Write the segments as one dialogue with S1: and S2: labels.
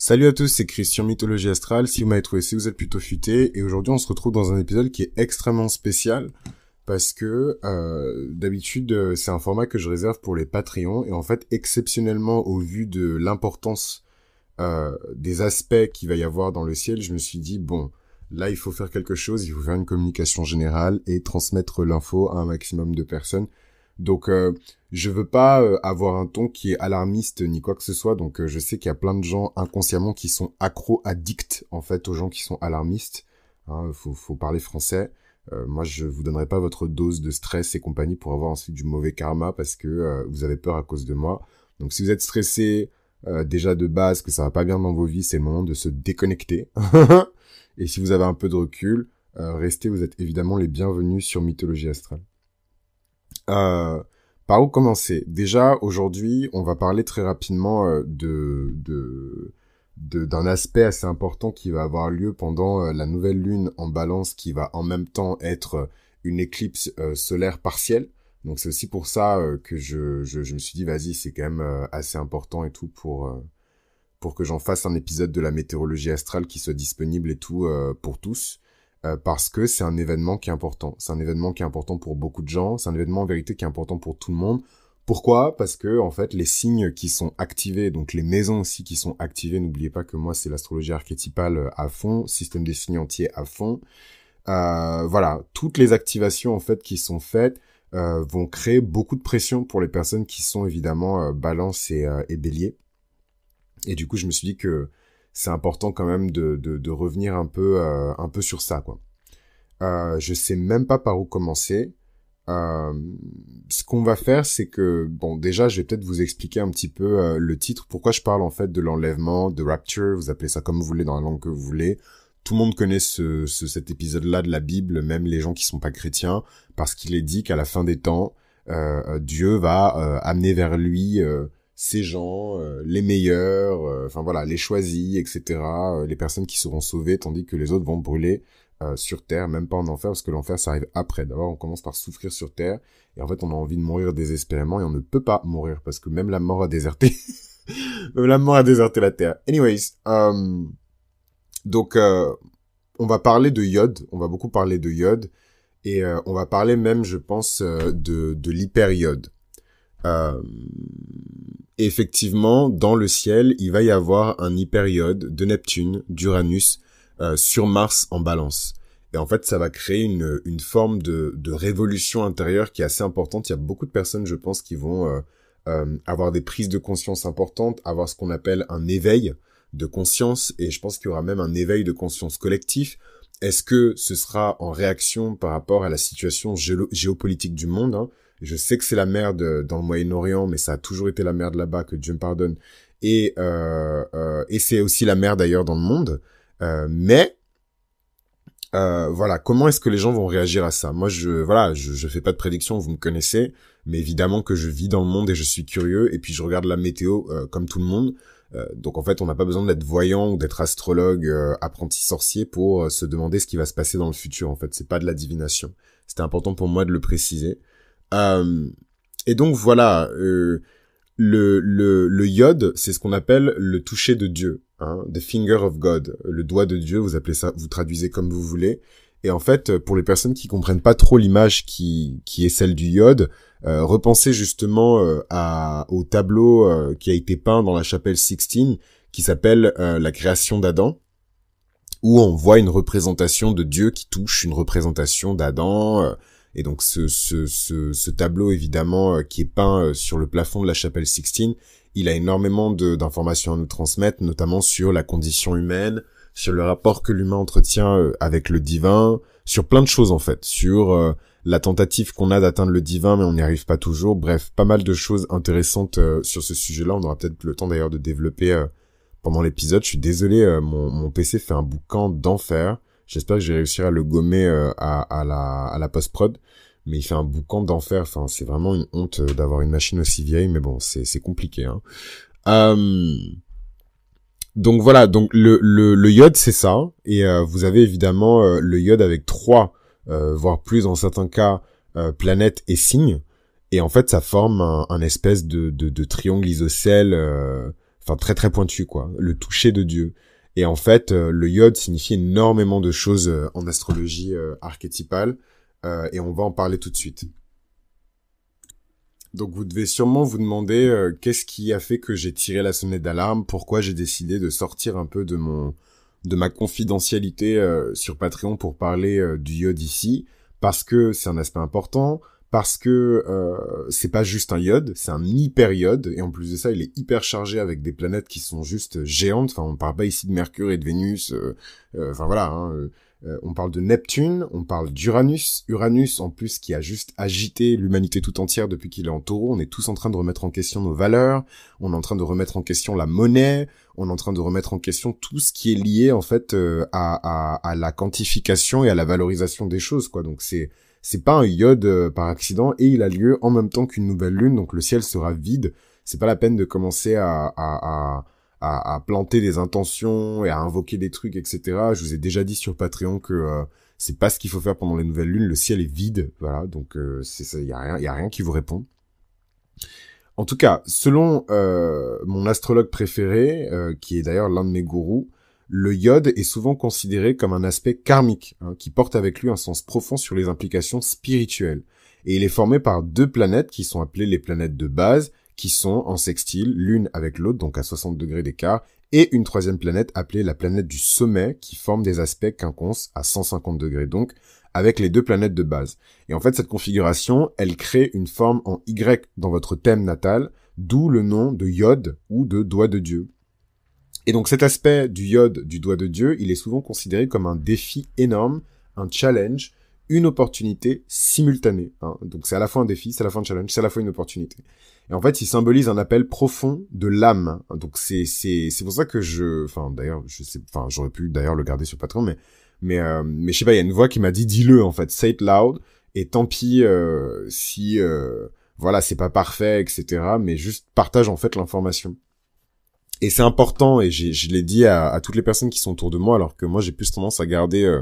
S1: Salut à tous, c'est Christian Mythologie Astrale. Si vous m'avez trouvé, si vous êtes plutôt futé. Et aujourd'hui, on se retrouve dans un épisode qui est extrêmement spécial parce que d'habitude, c'est un format que je réserve pour les Patreons. Et en fait, exceptionnellement, au vu de l'importance des aspects qu'il va y avoir dans le ciel, je me suis dit, bon, là, il faut faire quelque chose, il faut faire une communication générale et transmettre l'info à un maximum de personnes. Donc, je veux pas avoir un ton qui est alarmiste ni quoi que ce soit. Donc, je sais qu'il y a plein de gens inconsciemment qui sont addicts en fait aux gens qui sont alarmistes. Hein, faut parler français. Moi, je vous donnerai pas votre dose de stress et compagnie pour avoir ensuite du mauvais karma parce que vous avez peur à cause de moi. Donc, si vous êtes stressé déjà de base, que ça va pas bien dans vos vies, c'est le moment de se déconnecter. Et si vous avez un peu de recul, restez. Vous êtes évidemment les bienvenus sur Mythologie Astrale. Par où commencer? Déjà, aujourd'hui, on va parler très rapidement d'un aspect assez important qui va avoir lieu pendant la nouvelle lune en Balance, qui va en même temps être une éclipse solaire partielle. Donc c'est aussi pour ça que je me suis dit, vas-y, c'est quand même assez important et tout pour que j'en fasse un épisode de la météorologie astrale qui soit disponible et tout pour tous. Parce que c'est un événement qui est important. C'est un événement qui est important pour beaucoup de gens. C'est un événement en vérité qui est important pour tout le monde. Pourquoi? Parce que en fait, les signes qui sont activés, donc les maisons aussi qui sont activées, n'oubliez pas que moi, c'est l'astrologie archétypale à fond, système des signes entiers à fond. Voilà, toutes les activations en fait qui sont faites vont créer beaucoup de pression pour les personnes qui sont évidemment Balance et Bélier. Et du coup, je me suis dit que c'est important quand même de revenir un peu sur ça, quoi. Je sais même pas par où commencer. Ce qu'on va faire, c'est que, bon, déjà, je vais peut-être vous expliquer un petit peu le titre, pourquoi je parle en fait de l'enlèvement, de rapture, vous appelez ça comme vous voulez, dans la langue que vous voulez. Tout le monde connaît cet épisode-là de la Bible, même les gens qui sont pas chrétiens, parce qu'il est dit qu'à la fin des temps, Dieu va amener vers lui ces gens, les meilleurs, enfin voilà, les choisis, etc., les personnes qui seront sauvées, tandis que les autres vont brûler sur Terre, même pas en enfer, parce que l'enfer, ça arrive après. D'abord, on commence par souffrir sur Terre, et en fait, on a envie de mourir désespérément, et on ne peut pas mourir, parce que même la mort a déserté, même la mort a déserté la Terre. Anyways, donc, on va parler de iode, on va beaucoup parler de iode, et on va parler même, je pense, de l'hypériode. Effectivement, dans le ciel, il va y avoir un hypériode de Neptune, d'Uranus, sur Mars en Balance. Et en fait, ça va créer une forme de révolution intérieure qui est assez importante. Il y a beaucoup de personnes, je pense, qui vont avoir des prises de conscience importantes, avoir ce qu'on appelle un éveil de conscience, et je pense qu'il y aura même un éveil de conscience collectif. Est-ce que ce sera en réaction par rapport à la situation géopolitique du monde, hein? Je sais que c'est la merde dans le Moyen-Orient, mais ça a toujours été la merde là-bas, que Dieu me pardonne. Et c'est aussi la merde d'ailleurs dans le monde. Mais voilà, comment est-ce que les gens vont réagir à ça? Moi, je fais pas de prédiction, vous me connaissez, mais évidemment que je vis dans le monde et je suis curieux. Et puis je regarde la météo comme tout le monde. Donc en fait, on n'a pas besoin d'être voyant ou d'être astrologue, apprenti sorcier pour se demander ce qui va se passer dans le futur. En fait, c'est pas de la divination. C'était important pour moi de le préciser. Et donc voilà, le iode, c'est ce qu'on appelle le toucher de Dieu, hein, the finger of God, le doigt de Dieu, vous appelez ça, vous traduisez comme vous voulez. Et en fait, pour les personnes qui comprennent pas trop l'image qui est celle du iode, repensez justement au tableau qui a été peint dans la chapelle Sixtine, qui s'appelle la création d'Adam, où on voit une représentation de Dieu qui touche une représentation d'Adam. Et donc ce tableau évidemment qui est peint sur le plafond de la chapelle Sixtine, il a énormément d'informations à nous transmettre, notamment sur la condition humaine, sur le rapport que l'humain entretient avec le divin, sur plein de choses en fait, sur la tentative qu'on a d'atteindre le divin mais on n'y arrive pas toujours. Bref, pas mal de choses intéressantes sur ce sujet-là. On aura peut-être le temps d'ailleurs de développer pendant l'épisode. Je suis désolé, mon PC fait un boucan d'enfer. J'espère que j'ai réussi à le gommer à la post-prod, mais il fait un boucan d'enfer. Enfin, c'est vraiment une honte d'avoir une machine aussi vieille, mais bon, c'est compliqué, hein. Donc voilà, donc le iode, c'est ça. Et vous avez évidemment le iode avec 3, voire plus dans certains cas, planètes et signes. Et en fait, ça forme un espèce de triangle isocèle enfin très très pointu quoi, le toucher de Dieu. Et en fait, le iode signifie énormément de choses en astrologie archétypale, et on va en parler tout de suite. Donc vous devez sûrement vous demander qu'est-ce qui a fait que j'ai tiré la sonnette d'alarme, pourquoi j'ai décidé de sortir un peu de ma confidentialité sur Patreon pour parler du iode ici, parce que c'est un aspect important, parce que c'est pas juste un iode, c'est un hyper-iode, et en plus de ça, il est hyper chargé avec des planètes qui sont juste géantes. Enfin, on parle pas ici de Mercure et de Vénus, enfin voilà, hein, on parle de Neptune, on parle d'Uranus. Uranus, en plus, qui a juste agité l'humanité tout entière depuis qu'il est en taureau. On est tous en train de remettre en question nos valeurs, on est en train de remettre en question la monnaie, on est en train de remettre en question tout ce qui est lié, en fait, à la quantification et à la valorisation des choses, quoi. Donc c'est pas un iode par accident, et il a lieu en même temps qu'une nouvelle lune, donc le ciel sera vide. C'est pas la peine de commencer à planter des intentions et à invoquer des trucs, etc. Je vous ai déjà dit sur Patreon que c'est pas ce qu'il faut faire pendant les nouvelles lunes. Le ciel est vide, voilà. Donc c'est ça, y a rien qui vous répond. En tout cas, selon mon astrologue préféré, qui est d'ailleurs l'un de mes gourous, le iode est souvent considéré comme un aspect karmique, hein, qui porte avec lui un sens profond sur les implications spirituelles. Et il est formé par deux planètes qui sont appelées les planètes de base, qui sont en sextile, l'une avec l'autre, donc à 60 degrés d'écart, et une troisième planète appelée la planète du sommet, qui forme des aspects quinconces à 150 degrés, donc avec les deux planètes de base. Et en fait, cette configuration, elle crée une forme en Y dans votre thème natal, d'où le nom de iode ou de doigt de Dieu. Et donc cet aspect du iode, du doigt de Dieu, il est souvent considéré comme un défi énorme, un challenge, une opportunité simultanée, hein. Donc c'est à la fois un défi, c'est à la fois un challenge, c'est à la fois une opportunité. Et en fait, il symbolise un appel profond de l'âme, hein. Donc c'est pour ça que d'ailleurs, j'aurais pu d'ailleurs le garder sur Patreon, mais je sais pas, il y a une voix qui m'a dit dis-le en fait, say it loud, et tant pis si voilà, c'est pas parfait, etc. Mais juste partage en fait l'information. Et c'est important, et je l'ai dit à toutes les personnes qui sont autour de moi, alors que moi j'ai plus tendance à garder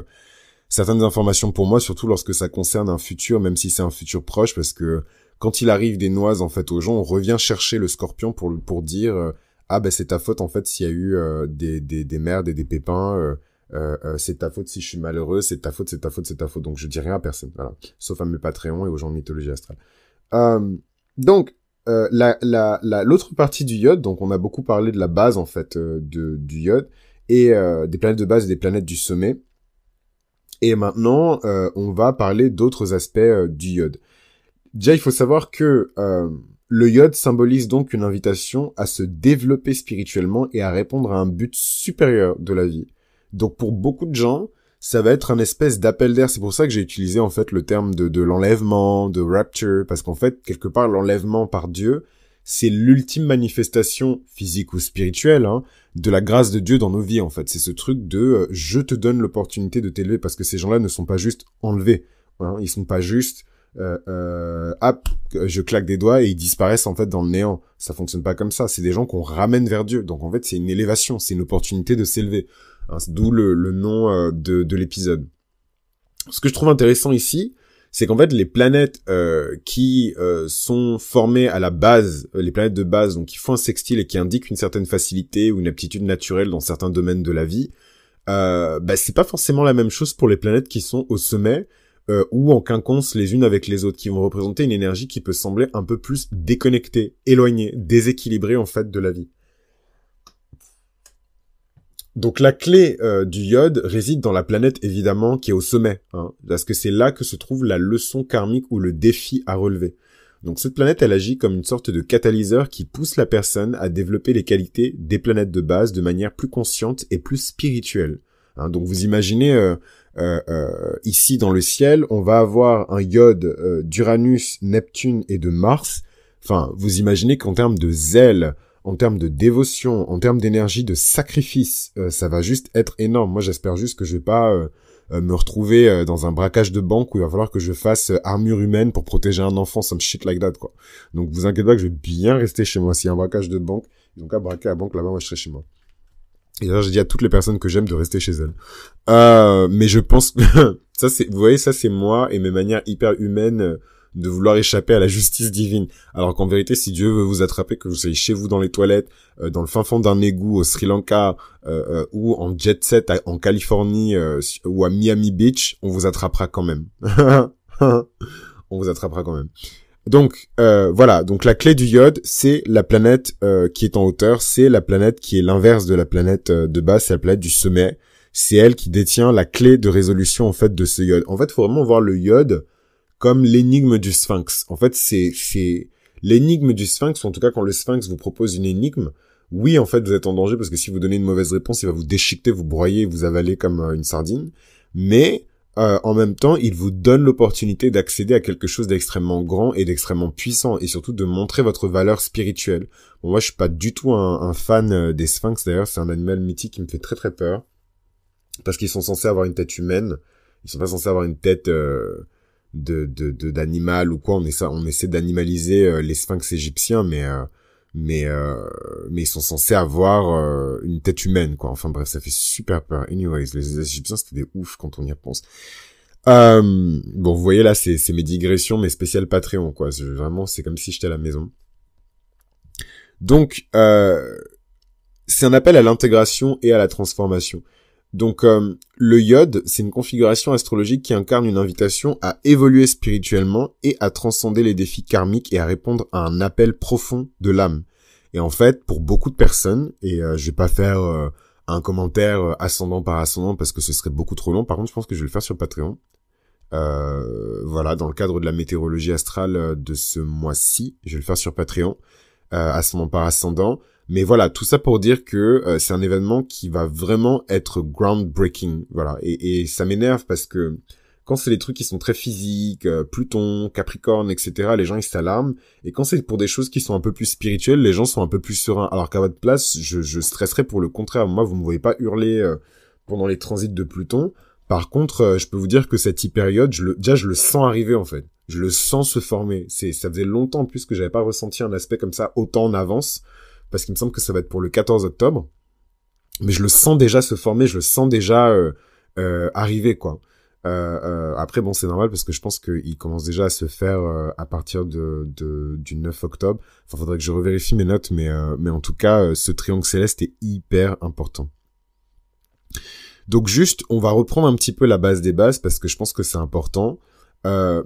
S1: certaines informations pour moi, surtout lorsque ça concerne un futur, même si c'est un futur proche, parce que quand il arrive des noises en fait aux gens, on revient chercher le scorpion pour dire ah ben c'est ta faute en fait s'il y a eu des merdes et des pépins, c'est ta faute si je suis malheureux, c'est ta faute, c'est ta faute, c'est ta faute. Donc je dis rien à personne, voilà, sauf à mes Patreons et aux gens de mythologie astrale. Donc l'autre partie du iode, donc on a beaucoup parlé de la base en fait du iode et des planètes de base et des planètes du sommet. Et maintenant, on va parler d'autres aspects du iode. Déjà, il faut savoir que le iode symbolise donc une invitation à se développer spirituellement et à répondre à un but supérieur de la vie. Donc pour beaucoup de gens, ça va être un espèce d'appel d'air. C'est pour ça que j'ai utilisé en fait le terme de l'enlèvement, de rapture, parce qu'en fait, quelque part, l'enlèvement par Dieu, c'est l'ultime manifestation physique ou spirituelle, hein, de la grâce de Dieu dans nos vies, en fait. C'est ce truc de je te donne l'opportunité de t'élever, parce que ces gens-là ne sont pas juste enlevés, hein, ils sont pas juste hop, je claque des doigts et ils disparaissent en fait dans le néant. Ça fonctionne pas comme ça. C'est des gens qu'on ramène vers Dieu. Donc en fait, c'est une élévation, c'est une opportunité de s'élever. Hein, d'où le nom de l'épisode. Ce que je trouve intéressant ici, c'est qu'en fait les planètes qui sont formées à la base, les planètes de base, donc qui font un sextile et qui indiquent une certaine facilité ou une aptitude naturelle dans certains domaines de la vie, c'est pas forcément la même chose pour les planètes qui sont au sommet ou en quinconce les unes avec les autres, qui vont représenter une énergie qui peut sembler un peu plus déconnectée, éloignée, déséquilibrée en fait de la vie. Donc la clé du iode réside dans la planète évidemment qui est au sommet, hein, parce que c'est là que se trouve la leçon karmique ou le défi à relever. Donc cette planète, elle agit comme une sorte de catalyseur qui pousse la personne à développer les qualités des planètes de base de manière plus consciente et plus spirituelle. Hein, donc vous imaginez ici dans le ciel, on va avoir un iode d'Uranus, Neptune et de Mars. Enfin, vous imaginez qu'en termes de zèle, en termes de dévotion, en termes d'énergie, de sacrifice, ça va juste être énorme. Moi, j'espère juste que je vais pas me retrouver dans un braquage de banque où il va falloir que je fasse armure humaine pour protéger un enfant, some shit like that, quoi. Donc, vous inquiétez pas que je vais bien rester chez moi. S'il y a un braquage de banque, ils ont qu'à braquer la banque là-bas, moi, je serai chez moi. Et d'ailleurs, j'ai dit à toutes les personnes que j'aime de rester chez elles. Mais je pense que ça, c'est, vous voyez, ça, c'est moi et mes manières hyper humaines de vouloir échapper à la justice divine. Alors qu'en vérité, si Dieu veut vous attraper, que vous soyez chez vous dans les toilettes, dans le fin fond d'un égout au Sri Lanka, ou en jet set en Californie, ou à Miami Beach, on vous attrapera quand même. On vous attrapera quand même. Donc voilà, donc la clé du iode, c'est la planète qui est en hauteur, c'est la planète qui est l'inverse de la planète de base, c'est la planète du sommet. C'est elle qui détient la clé de résolution en fait de ce iode. En fait, faut vraiment voir le iode comme l'énigme du sphinx. En fait, c'est l'énigme du sphinx, ou en tout cas quand le sphinx vous propose une énigme, oui, en fait, vous êtes en danger parce que si vous donnez une mauvaise réponse, il va vous déchiqueter, vous broyer, vous avaler comme une sardine. Mais en même temps, il vous donne l'opportunité d'accéder à quelque chose d'extrêmement grand et d'extrêmement puissant, et surtout de montrer votre valeur spirituelle. Bon, moi, je suis pas du tout un fan des sphinx, d'ailleurs, c'est un animal mythique qui me fait très très peur. Parce qu'ils sont censés avoir une tête humaine, ils sont pas censés avoir une tête d'animal ou quoi. On essaie d'animaliser les sphinx égyptiens, mais ils sont censés avoir une tête humaine, quoi. Enfin bref, ça fait super peur. Anyways, les Égyptiens c'était des oufs quand on y repense. Bon, vous voyez là, c'est mes digressions, mes spéciales Patreon, quoi. Vraiment, c'est comme si j'étais à la maison. Donc, c'est un appel à l'intégration et à la transformation. Donc, le iode, c'est une configuration astrologique qui incarne une invitation à évoluer spirituellement et à transcender les défis karmiques et à répondre à un appel profond de l'âme. Et en fait, pour beaucoup de personnes, et je vais pas faire un commentaire ascendant par ascendant parce que ce serait beaucoup trop long. Par contre, je pense que je vais le faire sur Patreon. Voilà, dans le cadre de la météorologie astrale de ce mois-ci, je vais le faire sur Patreon, ascendant par ascendant. Mais voilà, tout ça pour dire que c'est un événement qui va vraiment être groundbreaking, voilà. Et ça m'énerve parce que quand c'est des trucs qui sont très physiques, Pluton, Capricorne, etc., les gens ils s'alarment. Et quand c'est pour des choses qui sont un peu plus spirituelles, les gens sont un peu plus sereins. Alors qu'à votre place, je stresserais pour le contraire. Moi, vous me voyez pas hurler pendant les transits de Pluton. Par contre, je peux vous dire que cette période, je le sens arriver en fait. Je le sens se former. Ça faisait longtemps en plus que j'avais pas ressenti un aspect comme ça autant en avance. Parce qu'il me semble que ça va être pour le 14 octobre. Mais je le sens déjà se former, je le sens déjà arriver, quoi. Après, bon, c'est normal parce que je pense qu'il commence déjà à se faire à partir du 9 octobre. Enfin, faudrait que je revérifie mes notes, mais en tout cas, ce triangle céleste est hyper important. Donc juste, on va reprendre un petit peu la base des bases parce que je pense que c'est important.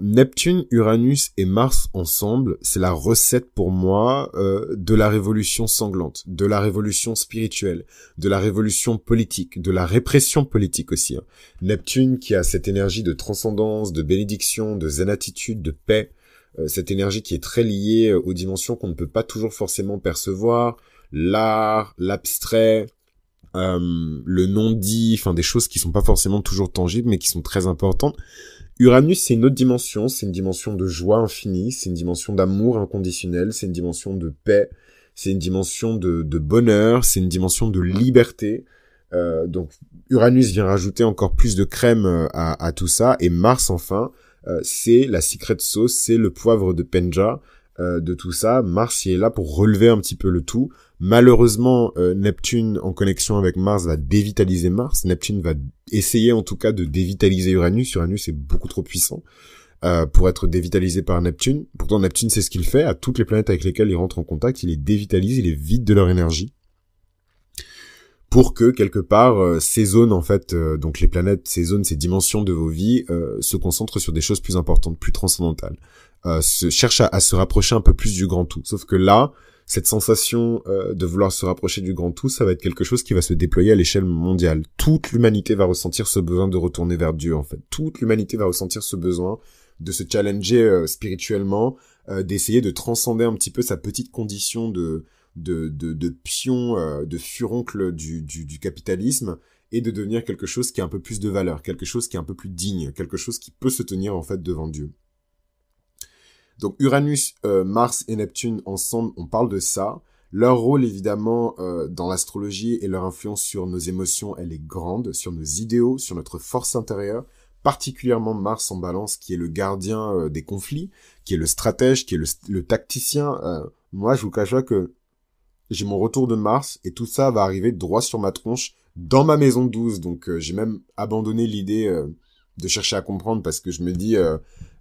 S1: Neptune, Uranus et Mars ensemble, c'est la recette pour moi de la révolution sanglante, de la révolution spirituelle, de la révolution politique, de la répression politique aussi. Hein. Neptune qui a cette énergie de transcendance, de bénédiction, de zen attitude, de paix, cette énergie qui est très liée aux dimensions qu'on ne peut pas toujours forcément percevoir, l'art, l'abstrait, le non-dit, enfin des choses qui sont pas forcément toujours tangibles mais qui sont très importantes. Uranus, c'est une autre dimension, c'est une dimension de joie infinie, c'est une dimension d'amour inconditionnel, c'est une dimension de paix, c'est une dimension de bonheur, c'est une dimension de liberté. Donc Uranus vient rajouter encore plus de crème à tout ça, et Mars enfin, c'est la secret sauce, c'est le poivre de Penja de tout ça. Mars, il est là pour relever un petit peu le tout. Malheureusement, Neptune en connexion avec Mars va dévitaliser Mars. Neptune va essayer en tout cas de dévitaliser Uranus. Uranus est beaucoup trop puissant pour être dévitalisé par Neptune. Pourtant, Neptune, c'est ce qu'il fait à toutes les planètes avec lesquelles il rentre en contact. Il les dévitalise, il les vide de leur énergie. Pour que, quelque part, ces zones, en fait, donc les planètes, ces zones, ces dimensions de vos vies, se concentrent sur des choses plus importantes, plus transcendantales. Cherchent à se rapprocher un peu plus du grand tout. Sauf que là, cette sensation de vouloir se rapprocher du grand tout, ça va être quelque chose qui va se déployer à l'échelle mondiale. Toute l'humanité va ressentir ce besoin de retourner vers Dieu, en fait. Toute l'humanité va ressentir ce besoin de se challenger spirituellement, d'essayer de transcender un petit peu sa petite condition de pion, de furoncle du capitalisme, et de devenir quelque chose qui a un peu plus de valeur, quelque chose qui est un peu plus digne, quelque chose qui peut se tenir en fait devant Dieu. Donc Uranus, Mars et Neptune ensemble, on parle de ça. Leur rôle évidemment dans l'astrologie et leur influence sur nos émotions, elle est grande, sur nos idéaux, sur notre force intérieure, particulièrement Mars en Balance qui est le gardien des conflits, qui est le stratège, qui est le tacticien. Moi, je vous cache pas que j'ai mon retour de Mars et tout ça va arriver droit sur ma tronche dans ma maison 12. Donc j'ai même abandonné l'idée de chercher à comprendre parce que je me dis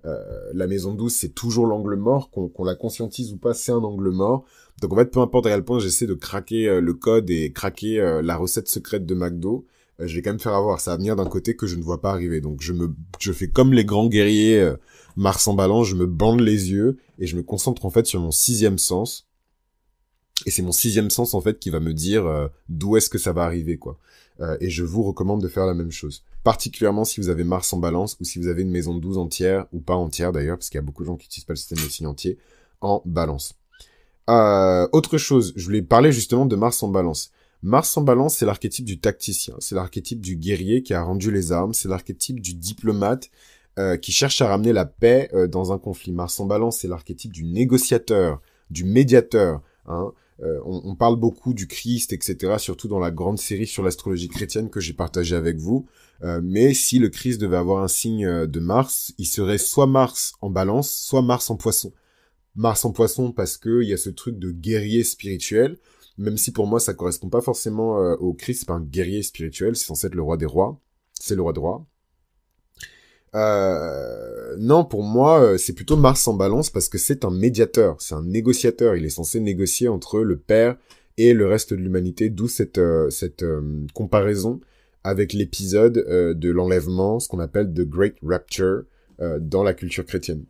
S1: La maison 12, c'est toujours l'angle mort, qu'on la conscientise ou pas, c'est un angle mort. Donc en fait, peu importe à quel point j'essaie de craquer le code et craquer la recette secrète de McDo, je vais quand même faire avoir. Ça va venir d'un côté que je ne vois pas arriver. Donc je fais comme les grands guerriers Mars en balance, je me bande les yeux et je me concentre en fait sur mon sixième sens. Et c'est mon sixième sens en fait qui va me dire d'où est-ce que ça va arriver, quoi. Et je vous recommande de faire la même chose. Particulièrement si vous avez Mars en balance ou si vous avez une maison de 12 entière, ou pas entière d'ailleurs, parce qu'il y a beaucoup de gens qui n'utilisent pas le système de signes entier, en balance. Autre chose, je voulais parler justement de Mars en balance. Mars en balance, c'est l'archétype du tacticien, c'est l'archétype du guerrier qui a rendu les armes, c'est l'archétype du diplomate qui cherche à ramener la paix dans un conflit. Mars en balance, c'est l'archétype du négociateur, du médiateur, hein. On parle beaucoup du Christ, etc., surtout dans la grande série sur l'astrologie chrétienne que j'ai partagée avec vous. Mais si le Christ devait avoir un signe de Mars, il serait soit Mars en balance, soit Mars en poisson. Mars en poisson parce que il y a ce truc de guerrier spirituel, même si pour moi ça correspond pas forcément au Christ, c'est pas un guerrier spirituel, c'est censé être le roi des rois. C'est le roi des rois. Non, pour moi, c'est plutôt Mars en balance parce que c'est un médiateur, c'est un négociateur. Il est censé négocier entre le Père et le reste de l'humanité, d'où cette comparaison avec l'épisode de l'enlèvement, ce qu'on appelle The Great Rapture dans la culture chrétienne.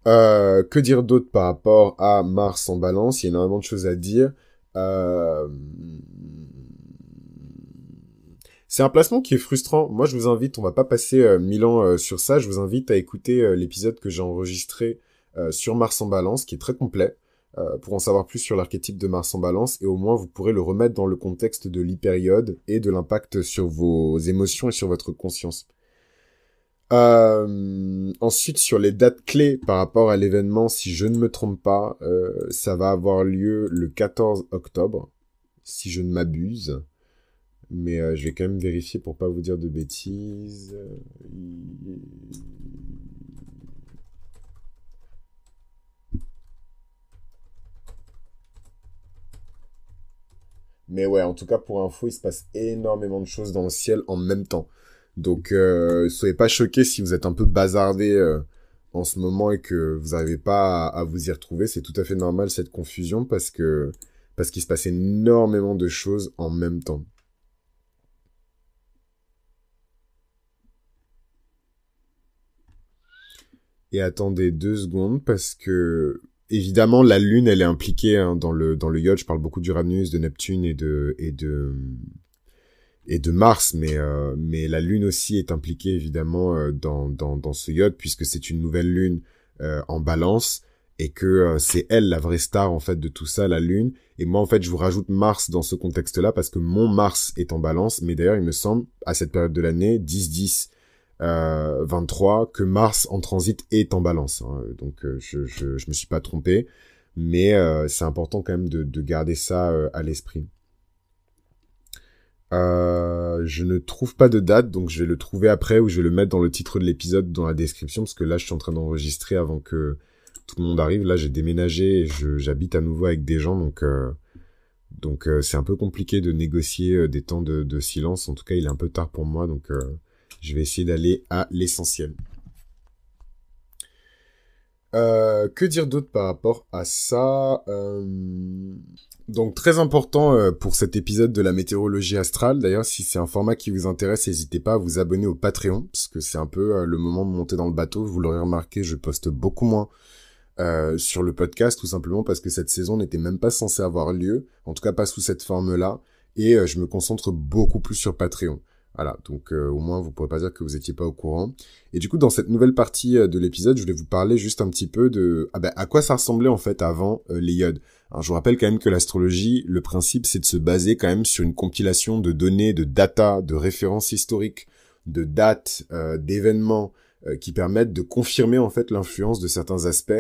S1: Que dire d'autre par rapport à Mars en balance? Il y a énormément de choses à dire. C'est un placement qui est frustrant. Moi, je vous invite, on va pas passer 1000 ans sur ça, je vous invite à écouter l'épisode que j'ai enregistré sur Mars en balance, qui est très complet, pour en savoir plus sur l'archétype de Mars en balance, et au moins vous pourrez le remettre dans le contexte de l'hypériode et de l'impact sur vos émotions et sur votre conscience. Ensuite, sur les dates clés par rapport à l'événement, si je ne me trompe pas, ça va avoir lieu le 14 octobre, si je ne m'abuse. Mais je vais quand même vérifier pour pas vous dire de bêtises. Mais ouais, en tout cas, pour info, il se passe énormément de choses dans le ciel en même temps. Donc, soyez pas choqués si vous êtes un peu bazardé en ce moment et que vous n'arrivez pas à vous y retrouver. C'est tout à fait normal cette confusion parce qu'il se passe énormément de choses en même temps. Et attendez 2 secondes parce que évidemment la Lune elle est impliquée hein, dans le yacht. Je parle beaucoup d'Uranus, de Neptune et de Mars, mais la Lune aussi est impliquée évidemment dans ce yacht puisque c'est une nouvelle Lune en Balance et que c'est elle la vraie star en fait de tout ça, la Lune. Et moi en fait je vous rajoute Mars dans ce contexte-là parce que mon Mars est en Balance, mais d'ailleurs il me semble à cette période de l'année 10-10 23 que Mars en transit est en balance hein. Donc je me suis pas trompé, mais c'est important quand même de garder ça à l'esprit. Je ne trouve pas de date, donc je vais le trouver après ou je vais le mettre dans le titre de l'épisode dans la description parce que là je suis en train d'enregistrer avant que tout le monde arrive. Là j'ai déménagé et j'habite à nouveau avec des gens, donc c'est un peu compliqué de négocier des temps de silence. En tout cas il est un peu tard pour moi, donc je vais essayer d'aller à l'essentiel. Que dire d'autre par rapport à ça Donc très important pour cet épisode de la météorologie astrale. D'ailleurs, si c'est un format qui vous intéresse, n'hésitez pas à vous abonner au Patreon, parce que c'est un peu le moment de monter dans le bateau. Vous l'aurez remarqué, je poste beaucoup moins sur le podcast, tout simplement parce que cette saison n'était même pas censée avoir lieu, en tout cas pas sous cette forme-là, et je me concentre beaucoup plus sur Patreon. Voilà, donc au moins vous pourrez pas dire que vous étiez pas au courant. Et du coup, dans cette nouvelle partie de l'épisode, je voulais vous parler juste un petit peu de à quoi ça ressemblait en fait avant les iodes. Alors je vous rappelle quand même que l'astrologie, le principe c'est de se baser quand même sur une compilation de données, de data, de références historiques, de dates, d'événements qui permettent de confirmer en fait l'influence de certains aspects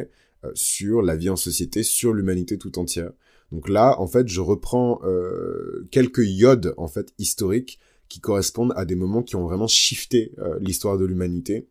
S1: sur la vie en société, sur l'humanité tout entière. Donc là, en fait, je reprends quelques iodes en fait historiques qui correspondent à des moments qui ont vraiment shifté l'histoire de l'humanité.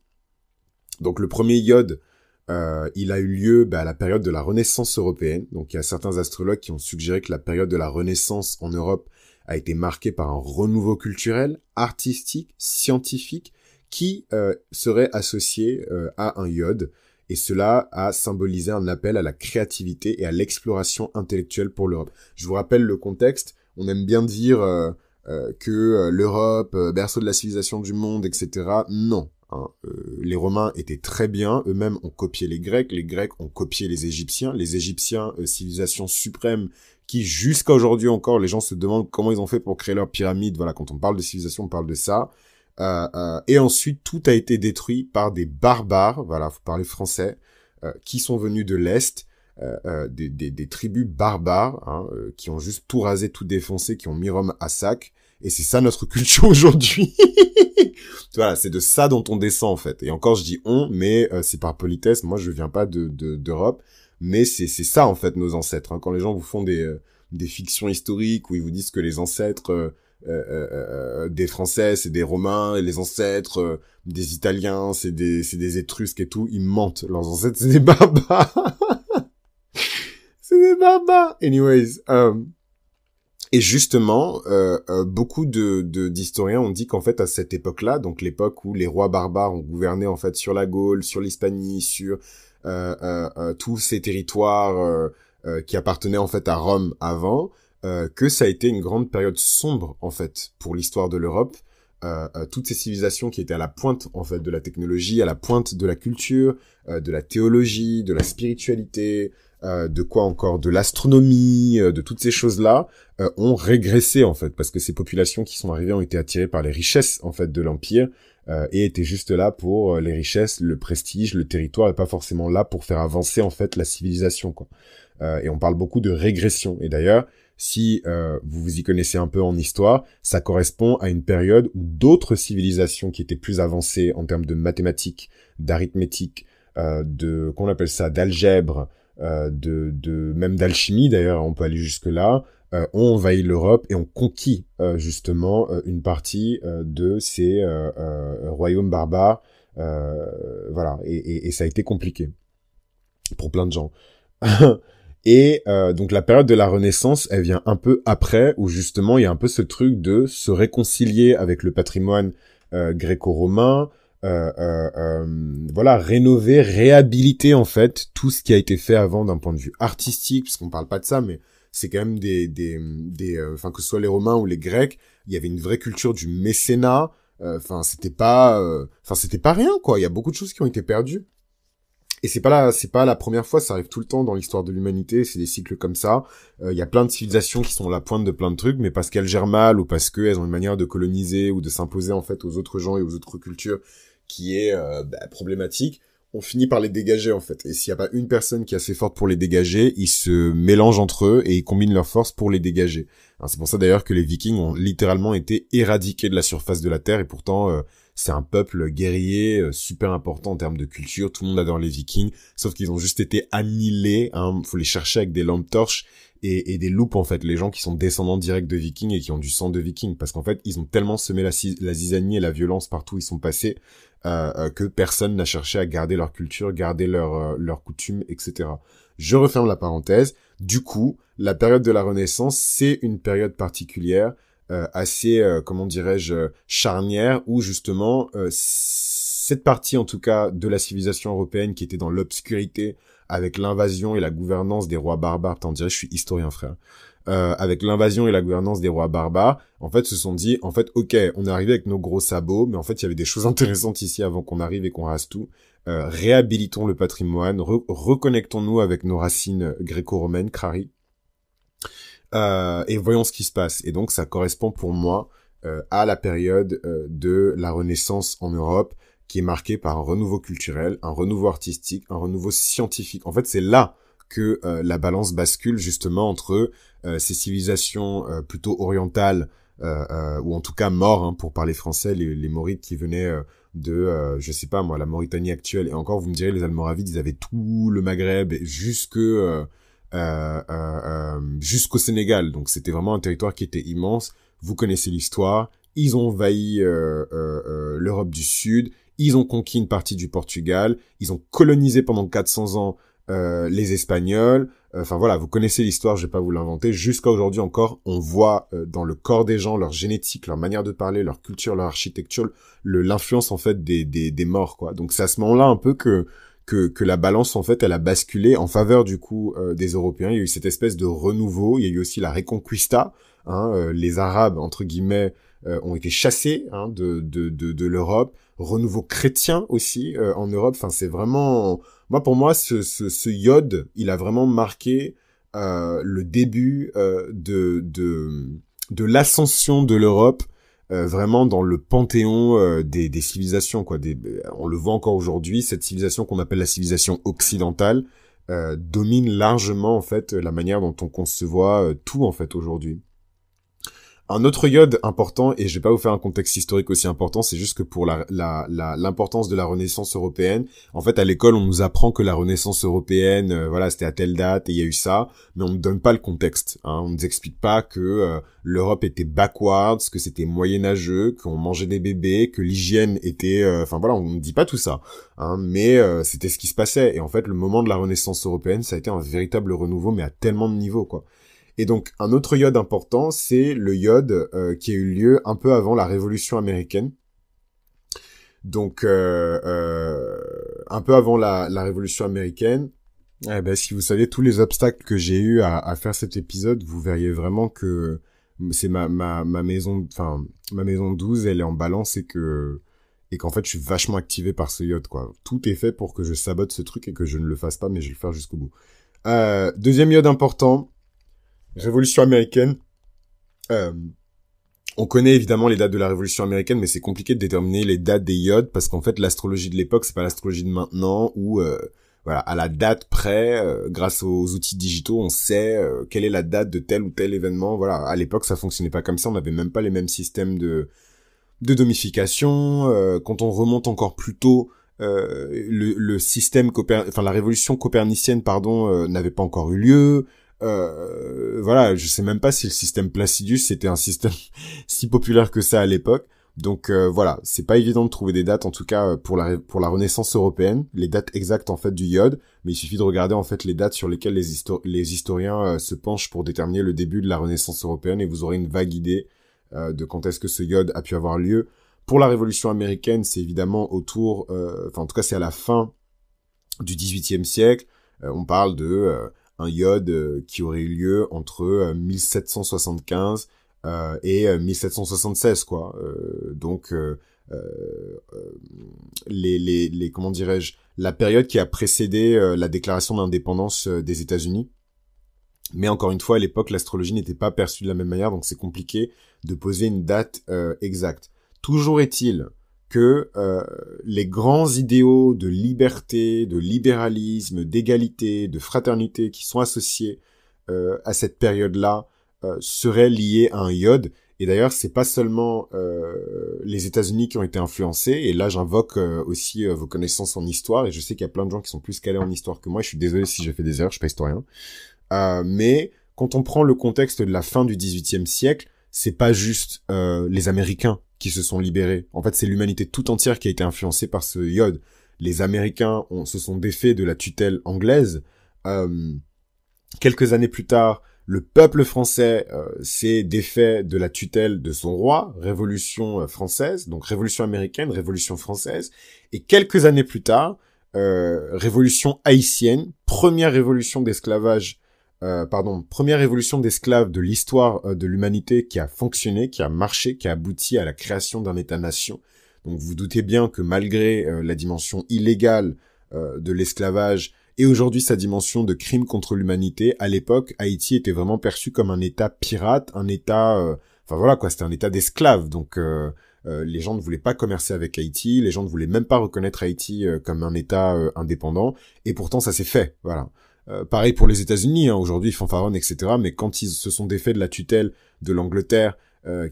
S1: Donc le premier iode, il a eu lieu à la période de la Renaissance européenne. Donc il y a certains astrologues qui ont suggéré que la période de la Renaissance en Europe a été marquée par un renouveau culturel, artistique, scientifique, qui serait associé à un iode. Et cela a symbolisé un appel à la créativité et à l'exploration intellectuelle pour l'Europe. Je vous rappelle le contexte. On aime bien dire que l'Europe, berceau de la civilisation du monde, etc. Non. Hein, les Romains étaient très bien. Eux-mêmes ont copié les Grecs ont copié les Égyptiens. Les Égyptiens, civilisation suprême, qui jusqu'à aujourd'hui encore, les gens se demandent comment ils ont fait pour créer leurs pyramides. Voilà, quand on parle de civilisation, on parle de ça. Et ensuite, tout a été détruit par des barbares, voilà, faut parler français, qui sont venus de l'Est, des tribus barbares, hein, qui ont juste tout rasé, tout défoncé, qui ont mis Rome à sac. Et c'est ça notre culture aujourd'hui. Voilà, c'est de ça dont on descend en fait. Et encore, je dis on, mais c'est par politesse. Moi, je viens pas d'Europe, mais c'est ça en fait nos ancêtres. Hein. Quand les gens vous font des fictions historiques où ils vous disent que les ancêtres des Français, c'est des Romains, et les ancêtres des Italiens, c'est des Étrusques et tout, ils mentent. Leurs ancêtres, c'est des barbares. C'est des barbares. Anyways, et justement, beaucoup d'historiens ont dit qu'en fait, à cette époque-là, donc l'époque où les rois barbares ont gouverné en fait sur la Gaule, sur l'Hispanie, sur tous ces territoires qui appartenaient en fait à Rome avant, que ça a été une grande période sombre en fait pour l'histoire de l'Europe. Toutes ces civilisations qui étaient à la pointe en fait de la technologie, à la pointe de la culture, de la théologie, de la spiritualité, de quoi encore, de l'astronomie, de toutes ces choses-là, ont régressé en fait parce que ces populations qui sont arrivées ont été attirées par les richesses en fait de l'empire et étaient juste là pour les richesses, le prestige, le territoire et pas forcément là pour faire avancer en fait la civilisation quoi. Et on parle beaucoup de régression et d'ailleurs si vous vous y connaissez un peu en histoire, ça correspond à une période où d'autres civilisations qui étaient plus avancées en termes de mathématiques, d'arithmétique, qu'on appelle ça, d'algèbre, même d'alchimie d'ailleurs, on peut aller jusque là, ont envahi l'Europe et ont conquis justement une partie de ces royaumes barbares, voilà, et ça a été compliqué pour plein de gens. Et donc la période de la Renaissance, elle vient un peu après, où justement il y a un peu ce truc de se réconcilier avec le patrimoine gréco-romain, voilà, rénover, réhabiliter en fait tout ce qui a été fait avant d'un point de vue artistique, puisqu'on parle pas de ça, mais c'est quand même enfin que ce soit les Romains ou les Grecs, il y avait une vraie culture du mécénat. Enfin c'était pas rien quoi. Il y a beaucoup de choses qui ont été perdues. Et c'est pas la première fois, ça arrive tout le temps dans l'histoire de l'humanité, c'est des cycles comme ça. Il y a plein de civilisations qui sont à la pointe de plein de trucs, mais parce qu'elles gèrent mal ou parce qu'elles ont une manière de coloniser ou de s'imposer en fait aux autres gens et aux autres cultures qui est problématique, on finit par les dégager en fait. Et s'il n'y a pas une personne qui est assez forte pour les dégager, ils se mélangent entre eux et ils combinent leurs forces pour les dégager. Alors, c'est pour ça d'ailleurs que les Vikings ont littéralement été éradiqués de la surface de la Terre et pourtant c'est un peuple guerrier super important en termes de culture. Tout le monde adore les Vikings, sauf qu'ils ont juste été annihilés. Hein. Faut les chercher avec des lampes torches et des loupes en fait. Les gens qui sont descendants directs de Vikings et qui ont du sang de Vikings, parce qu'en fait ils ont tellement semé la zizanie et la violence partout où ils sont passés que personne n'a cherché à garder leur culture, garder leurs coutumes, etc. Je referme la parenthèse. Du coup, la période de la Renaissance, c'est une période particulière. Assez, comment dirais-je, charnière, où justement, cette partie en tout cas de la civilisation européenne qui était dans l'obscurité avec l'invasion et la gouvernance des rois barbares, t'en dirais, je suis historien frère, avec l'invasion et la gouvernance des rois barbares, en fait, se sont dit, en fait, ok, on est arrivé avec nos gros sabots, mais en fait, il y avait des choses intéressantes ici avant qu'on arrive et qu'on rase tout. Réhabilitons le patrimoine, reconnectons-nous avec nos racines gréco-romaines, crari. Et voyons ce qui se passe. Et donc, ça correspond pour moi à la période de la Renaissance en Europe, qui est marquée par un renouveau culturel, un renouveau artistique, un renouveau scientifique. En fait, c'est là que la balance bascule justement entre ces civilisations plutôt orientales, ou en tout cas morts, hein, pour parler français, les Maurites qui venaient de, je sais pas moi, la Mauritanie actuelle. Et encore, vous me direz, les Almoravides, ils avaient tout le Maghreb jusqu'au Sénégal. Donc c'était vraiment un territoire qui était immense. Vous connaissez l'histoire. Ils ont envahi l'Europe du Sud. Ils ont conquis une partie du Portugal. Ils ont colonisé pendant 400 ans les Espagnols. Enfin voilà, vous connaissez l'histoire, je vais pas vous l'inventer. Jusqu'à aujourd'hui encore, on voit dans le corps des gens, leur génétique, leur manière de parler, leur culture, leur architecture, l'influence en fait des morts, quoi. Donc c'est à ce moment-là un peu que la balance en fait elle a basculé en faveur du coup des Européens. Il y a eu cette espèce de renouveau. Il y a eu aussi la Reconquista. Les Arabes entre guillemets ont été chassés de l'Europe. Renouveau chrétien aussi en Europe. Enfin c'est vraiment pour moi ce iode il a vraiment marqué le début de l'ascension de l'Europe. Vraiment dans le panthéon des civilisations, quoi. On le voit encore aujourd'hui, cette civilisation qu'on appelle la civilisation occidentale domine largement en fait la manière dont on conçoit tout en fait aujourd'hui. Un autre iode important, et je vais pas vous faire un contexte historique aussi important, c'est juste que pour l'importance de la Renaissance européenne, en fait, à l'école, on nous apprend que la Renaissance européenne, voilà, c'était à telle date et il y a eu ça, mais on ne donne pas le contexte. On ne nous explique pas que l'Europe était backwards, que c'était moyenâgeux, qu'on mangeait des bébés, que l'hygiène était, enfin voilà, on ne dit pas tout ça, mais c'était ce qui se passait. Et en fait, le moment de la Renaissance européenne, ça a été un véritable renouveau, mais à tellement de niveaux, quoi. Et donc, un autre iode important, c'est le iode qui a eu lieu un peu avant la Révolution américaine. Donc, un peu avant la Révolution américaine. Si vous saviez tous les obstacles que j'ai eu à faire cet épisode, vous verriez vraiment que c'est ma maison, enfin, ma maison 12, elle est en balance et qu'en fait, je suis vachement activé par ce iode, quoi. Tout est fait pour que je sabote ce truc et que je ne le fasse pas, mais je vais le faire jusqu'au bout. Deuxième iode important, Révolution américaine. On connaît évidemment les dates de la Révolution américaine, mais c'est compliqué de déterminer les dates des iodes parce qu'en fait l'astrologie de l'époque c'est pas l'astrologie de maintenant où voilà, à la date près, grâce aux outils digitaux, on sait quelle est la date de tel ou tel événement. Voilà, à l'époque ça fonctionnait pas comme ça, on n'avait même pas les mêmes systèmes de domification. Quand on remonte encore plus tôt, le système la révolution copernicienne n'avait pas encore eu lieu. Voilà, je sais même pas si le système Placidus c'était un système si populaire que ça à l'époque. Donc voilà, c'est pas évident de trouver des dates en tout cas pour la Renaissance européenne, les dates exactes en fait du iode, mais il suffit de regarder en fait les dates sur lesquelles les historiens se penchent pour déterminer le début de la Renaissance européenne et vous aurez une vague idée de quand est-ce que ce iode a pu avoir lieu. Pour la Révolution américaine, c'est évidemment autour en tout cas c'est à la fin du XVIIIe siècle. On parle de un iode qui aurait eu lieu entre 1775 et 1776, quoi. Donc les comment dirais-je, la période qui a précédé la déclaration d'indépendance des États-Unis. Mais encore une fois, à l'époque, l'astrologie n'était pas perçue de la même manière, donc c'est compliqué de poser une date exacte. Toujours est-il que les grands idéaux de liberté, de libéralisme, d'égalité, de fraternité qui sont associés à cette période-là seraient liés à un iode. Et d'ailleurs, c'est pas seulement les États-Unis qui ont été influencés. Et là, j'invoque aussi vos connaissances en histoire. Et je sais qu'il y a plein de gens qui sont plus calés en histoire que moi. Je suis désolé si j'ai fait des erreurs, je suis pas historien. Mais quand on prend le contexte de la fin du XVIIIe siècle, c'est pas juste les Américains qui se sont libérés. En fait, c'est l'humanité tout entière qui a été influencée par ce iode. Les Américains se sont défaits de la tutelle anglaise. Quelques années plus tard, le peuple français s'est défait de la tutelle de son roi, Révolution française, donc Révolution américaine, Révolution française. Et quelques années plus tard, Révolution haïtienne, première révolution d'esclavage première révolution d'esclaves de l'histoire de l'humanité qui a fonctionné, qui a marché, qui a abouti à la création d'un État-nation. Donc vous doutez bien que malgré la dimension illégale de l'esclavage et aujourd'hui sa dimension de crime contre l'humanité, à l'époque, Haïti était vraiment perçu comme un État pirate, un État... Enfin voilà quoi, c'était un État d'esclaves. Donc les gens ne voulaient pas commercer avec Haïti, les gens ne voulaient même pas reconnaître Haïti comme un État indépendant. Et pourtant ça s'est fait, voilà. Pareil pour les États-Unis, aujourd'hui ils fanfaronnent, etc. Mais quand ils se sont défaits de la tutelle de l'Angleterre,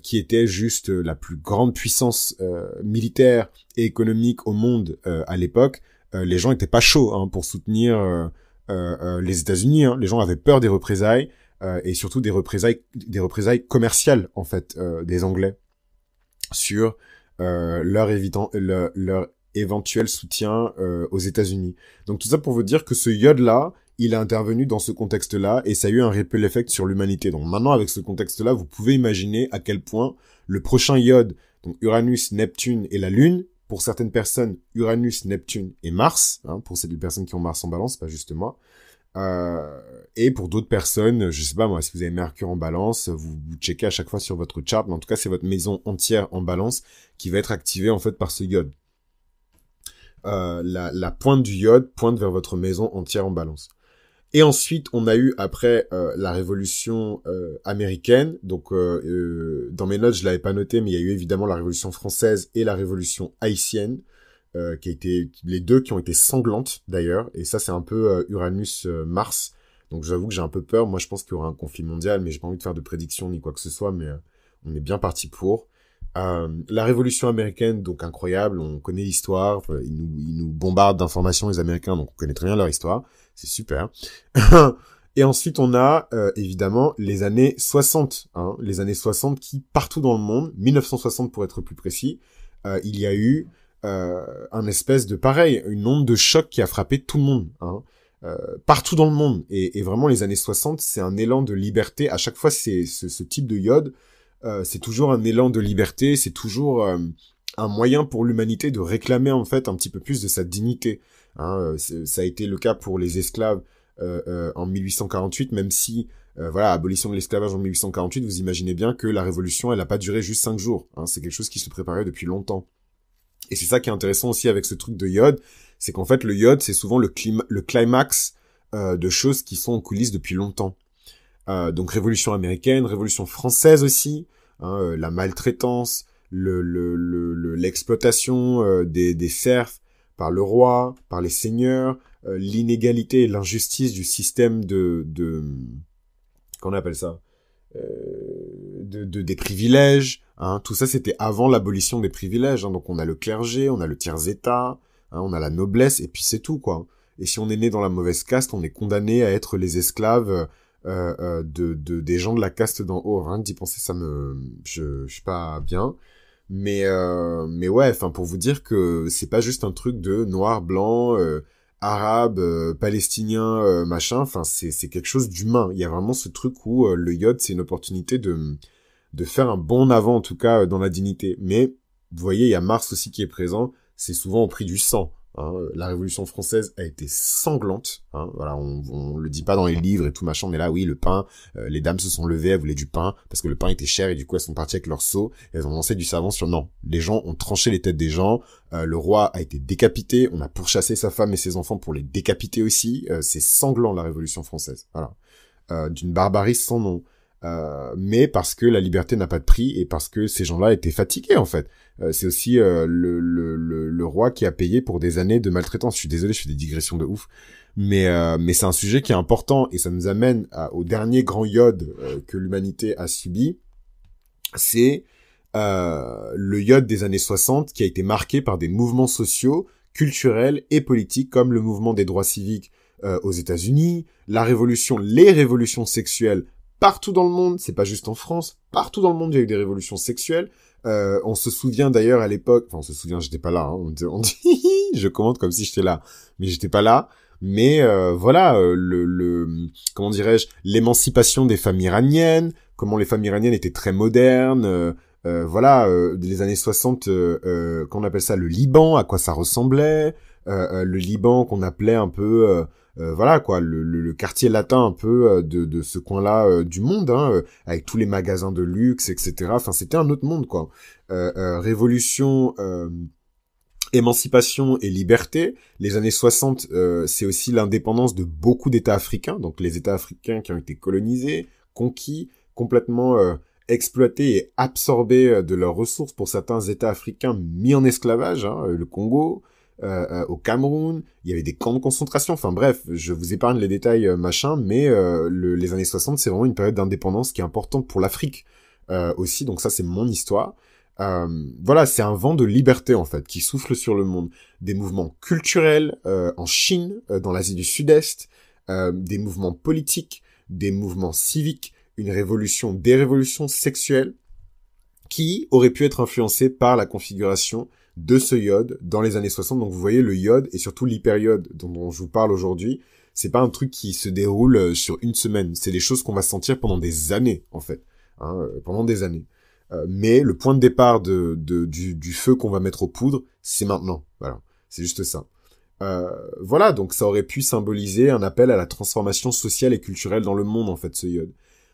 S1: qui était juste la plus grande puissance militaire et économique au monde à l'époque, les gens étaient pas chauds pour soutenir les États-Unis. Les gens avaient peur des représailles et surtout des représailles commerciales en fait des Anglais sur leur éventuel soutien aux États-Unis. Donc tout ça pour vous dire que ce iode-là, il a intervenu dans ce contexte-là et ça a eu un ripple effect sur l'humanité. Donc maintenant, avec ce contexte-là, vous pouvez imaginer à quel point le prochain iode, donc Uranus, Neptune et la Lune, pour certaines personnes, Uranus, Neptune et Mars, hein, pour ces personnes qui ont Mars en balance, pas juste moi, et pour d'autres personnes, je sais pas moi, si vous avez Mercure en balance, vous checkez à chaque fois sur votre chart, mais en tout cas, c'est votre maison entière en balance qui va être activée en fait par ce iode. La pointe du iode pointe vers votre maison entière en balance. Et ensuite, on a eu après la révolution américaine. Donc, dans mes notes, je l'avais pas noté, mais il y a eu évidemment la révolution française et la révolution haïtienne, qui a été les deux qui ont été sanglantes d'ailleurs. Et ça, c'est un peu Uranus-Mars. Donc, j'avoue que j'ai un peu peur. Moi, je pense qu'il y aura un conflit mondial, mais j'ai pas envie de faire de prédictions ni quoi que ce soit. Mais on est bien parti pour. La révolution américaine, donc incroyable. On connaît l'histoire. Ils nous bombardent d'informations, les Américains, donc on connaît très bien leur histoire. C'est super. Et ensuite, on a évidemment les années 60. Hein, les années 60 qui, partout dans le monde, 1960 pour être plus précis, il y a eu un espèce de pareil, une onde de choc qui a frappé tout le monde. Hein, partout dans le monde. Et vraiment, les années 60, c'est un élan de liberté. À chaque fois, c'est ce type de iode, c'est toujours un élan de liberté. C'est toujours un moyen pour l'humanité de réclamer en fait un petit peu plus de sa dignité. Hein, ça a été le cas pour les esclaves en 1848, même si, voilà, abolition de l'esclavage en 1848, vous imaginez bien que la révolution, elle n'a pas duré juste 5 jours. Hein, c'est quelque chose qui se préparait depuis longtemps. Et c'est ça qui est intéressant aussi avec ce truc de iode, c'est qu'en fait, le iode, c'est souvent le climax de choses qui sont en coulisses depuis longtemps. Donc, révolution américaine, révolution française aussi, hein, la maltraitance, l'exploitation des serfs, par le roi, par les seigneurs, l'inégalité et l'injustice du système qu'on appelle ça, des privilèges, hein, tout ça c'était avant l'abolition des privilèges, hein, donc on a le clergé, on a le tiers-état, hein, on a la noblesse, et puis c'est tout, quoi. Et si on est né dans la mauvaise caste, on est condamné à être les esclaves des gens de la caste d'en haut. Rien que d'y penser, je suis pas bien. Mais ouais, enfin pour vous dire que c'est pas juste un truc de noir, blanc, arabe, palestinien, machin. Enfin c'est quelque chose d'humain. Il y a vraiment ce truc où le iode c'est une opportunité de faire un bond en avant en tout cas dans la dignité. Mais vous voyez, il y a Mars aussi qui est présent. C'est souvent au prix du sang. Hein. La Révolution française a été sanglante. Hein. Voilà, on le dit pas dans les livres et tout machin, mais là, oui, le pain, les dames se sont levées, elles voulaient du pain, parce que le pain était cher, et du coup, elles sont parties avec leur seau, et elles ont lancé du savon sur... Non, les gens ont tranché les têtes des gens, le roi a été décapité, on a pourchassé sa femme et ses enfants pour les décapiter aussi, c'est sanglant, la Révolution française. Voilà. D'une barbarie sans nom. Mais parce que la liberté n'a pas de prix et parce que ces gens-là étaient fatigués en fait. C'est aussi le roi qui a payé pour des années de maltraitance. Je suis désolé, je fais des digressions de ouf, mais c'est un sujet qui est important et ça nous amène au dernier grand iode que l'humanité a subi. C'est le iode des années 60 qui a été marqué par des mouvements sociaux, culturels et politiques comme le mouvement des droits civiques aux États-Unis, les révolutions sexuelles partout dans le monde, c'est pas juste en France, partout dans le monde il y a eu des révolutions sexuelles. On se souvient d'ailleurs à l'époque, enfin on se souvient, j'étais pas là, hein, on dit je commente comme si j'étais là, mais j'étais pas là. Mais voilà, comment dirais-je, l'émancipation des femmes iraniennes, comment les femmes iraniennes étaient très modernes, voilà, les années 60, qu'on appelle ça le Liban, à quoi ça ressemblait, le Liban qu'on appelait un peu voilà quoi, le quartier latin un peu de ce coin-là du monde, hein, avec tous les magasins de luxe, etc. Enfin, c'était un autre monde quoi. Révolution, émancipation et liberté. Les années 60, c'est aussi l'indépendance de beaucoup d'États africains, donc les États africains qui ont été colonisés, conquis, complètement exploités et absorbés de leurs ressources. Pour certains États africains mis en esclavage, hein, le Congo. Au Cameroun, il y avait des camps de concentration, enfin bref, je vous épargne les détails machin, mais les années 60, c'est vraiment une période d'indépendance qui est importante pour l'Afrique aussi, donc ça c'est mon histoire. Voilà, c'est un vent de liberté en fait, qui souffle sur le monde. Des mouvements culturels en Chine, dans l'Asie du Sud-Est, des mouvements politiques, des mouvements civiques, des révolutions sexuelles, qui auraient pu être influencées par la configuration de ce iode dans les années 60. Donc vous voyez, le iode et surtout l'hypériode dont je vous parle aujourd'hui, c'est pas un truc qui se déroule sur une semaine. C'est des choses qu'on va sentir pendant des années, en fait. Pendant des années. Mais le point de départ du feu qu'on va mettre aux poudres, c'est maintenant. Voilà. C'est juste ça. Voilà, donc ça aurait pu symboliser un appel à la transformation sociale et culturelle dans le monde, en fait, ce iode.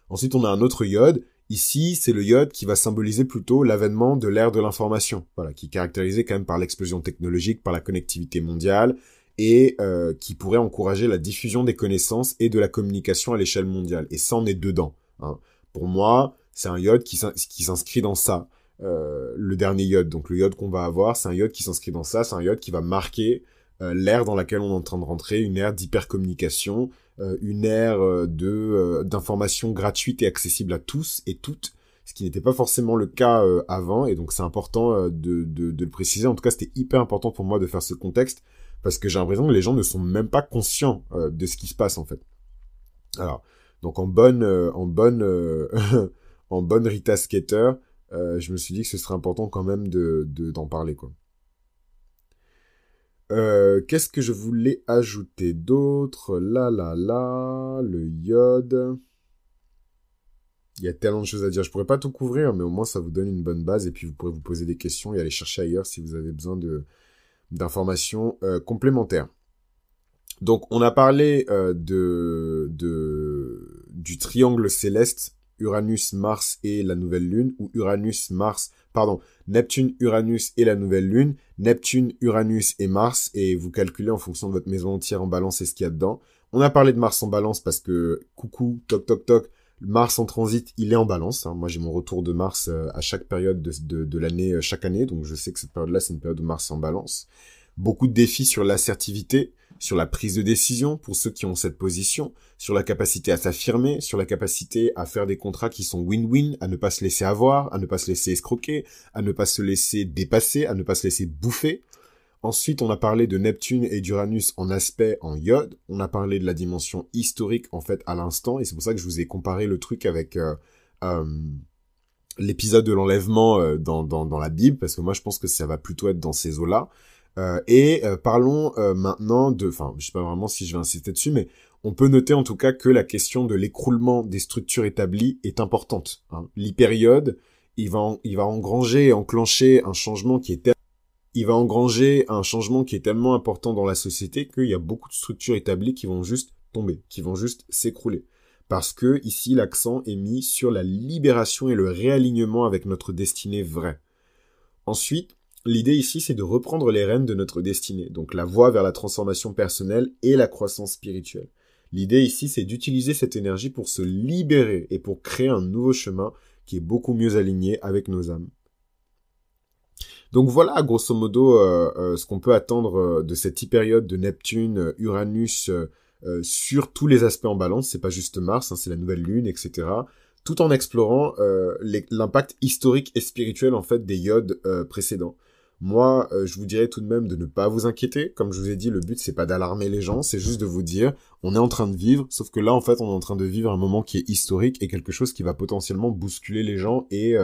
S1: Ensuite, on a un autre iode. Ici, c'est le iode qui va symboliser plutôt l'avènement de l'ère de l'information, voilà, qui est caractérisé quand même par l'explosion technologique, par la connectivité mondiale, et qui pourrait encourager la diffusion des connaissances et de la communication à l'échelle mondiale. Et ça, on est dedans. Hein. Pour moi, c'est un iode qui s'inscrit dans ça. Le dernier iode, donc le iode qu'on va avoir, c'est un iode qui s'inscrit dans ça, c'est un iode qui va marquer l'ère dans laquelle on est en train de rentrer, une ère d'hypercommunication, une ère d'information gratuite et accessible à tous et toutes, ce qui n'était pas forcément le cas avant, et donc c'est important de le préciser. En tout cas, c'était hyper important pour moi de faire ce contexte, parce que j'ai l'impression que les gens ne sont même pas conscients de ce qui se passe, en fait. Alors, donc en bonne en bonne Rita Skeeter, je me suis dit que ce serait important quand même d'en parler, quoi. Qu'est-ce que je voulais ajouter d'autre? Le iode. Il y a tellement de choses à dire. Je pourrais pas tout couvrir, mais au moins ça vous donne une bonne base et puis vous pourrez vous poser des questions et aller chercher ailleurs si vous avez besoin d'informations complémentaires. Donc on a parlé du triangle céleste Uranus, Mars et la nouvelle lune, ou Neptune, Uranus et la nouvelle lune, Neptune, Uranus et Mars, et vous calculez en fonction de votre maison entière en balance et ce qu'il y a dedans. On a parlé de Mars en balance parce que, coucou, toc toc toc, Mars en transit, il est en balance. Hein. Moi, j'ai mon retour de Mars à chaque période de l'année, chaque année, donc je sais que cette période-là, c'est une période où Mars est en balance. Beaucoup de défis sur l'assertivité, sur la prise de décision pour ceux qui ont cette position, sur la capacité à s'affirmer, sur la capacité à faire des contrats qui sont win-win, à ne pas se laisser avoir, à ne pas se laisser escroquer, à ne pas se laisser dépasser, à ne pas se laisser bouffer. Ensuite, on a parlé de Neptune et d'Uranus en aspect en iode. On a parlé de la dimension historique, en fait, à l'instant, et c'est pour ça que je vous ai comparé le truc avec l'épisode de l'enlèvement dans la Bible, parce que moi, je pense que ça va plutôt être dans ces eaux-là. Parlons maintenant enfin, je sais pas vraiment si je vais insister dessus, mais on peut noter en tout cas que la question de l'écroulement des structures établies est importante. Hein. L'hypériode, il va enclencher un changement qui est tellement important dans la société qu'il y a beaucoup de structures établies qui vont juste tomber, qui vont juste s'écrouler. Parce que ici, l'accent est mis sur la libération et le réalignement avec notre destinée vraie. Ensuite, l'idée ici, c'est de reprendre les rênes de notre destinée, donc la voie vers la transformation personnelle et la croissance spirituelle. L'idée ici, c'est d'utiliser cette énergie pour se libérer et pour créer un nouveau chemin qui est beaucoup mieux aligné avec nos âmes. Donc voilà, grosso modo, ce qu'on peut attendre de cette hypériode de Neptune, Uranus, sur tous les aspects en balance. C'est pas juste Mars, hein, c'est la nouvelle lune, etc. Tout en explorant l'impact historique et spirituel en fait des iodes précédents. Moi, je vous dirais tout de même de ne pas vous inquiéter. Comme je vous ai dit, le but, c'est pas d'alarmer les gens, c'est juste de vous dire, on est en train de vivre, sauf que là, en fait, on est en train de vivre un moment qui est historique et quelque chose qui va potentiellement bousculer les gens et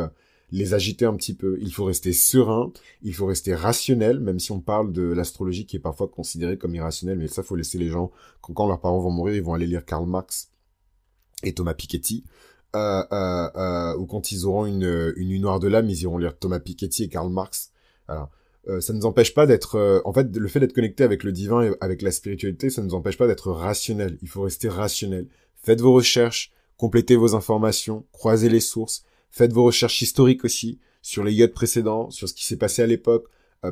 S1: les agiter un petit peu. Il faut rester serein, il faut rester rationnel, même si on parle de l'astrologie qui est parfois considérée comme irrationnelle, mais ça, faut laisser les gens, quand leurs parents vont mourir, ils vont aller lire Karl Marx et Thomas Piketty. Ou quand ils auront une nuit noire de l'âme, ils iront lire Thomas Piketty et Karl Marx. Alors, ça ne nous empêche pas d'être... en fait, le fait d'être connecté avec le divin et avec la spiritualité, ça ne nous empêche pas d'être rationnel. Il faut rester rationnel. Faites vos recherches, complétez vos informations, croisez les sources, faites vos recherches historiques aussi, sur les iodes précédents, sur ce qui s'est passé à l'époque.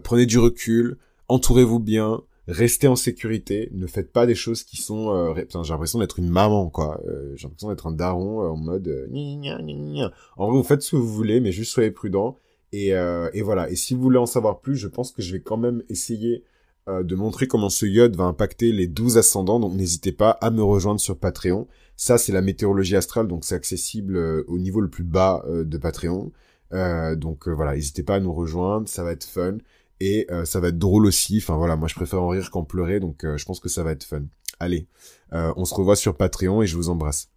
S1: Prenez du recul, entourez-vous bien, restez en sécurité, ne faites pas des choses qui sont... Putain, j'ai l'impression d'être une maman, quoi. J'ai l'impression d'être un daron en mode... En vrai, vous faites ce que vous voulez, mais juste soyez prudents. Et voilà. Et si vous voulez en savoir plus, je pense que je vais quand même essayer de montrer comment ce iode va impacter les 12 ascendants. Donc n'hésitez pas à me rejoindre sur Patreon. Ça, c'est la météorologie astrale, donc c'est accessible au niveau le plus bas de Patreon. Donc voilà, n'hésitez pas à nous rejoindre, ça va être fun. Et ça va être drôle aussi. Enfin voilà, moi je préfère en rire qu'en pleurer, donc je pense que ça va être fun. Allez, on se revoit sur Patreon et je vous embrasse.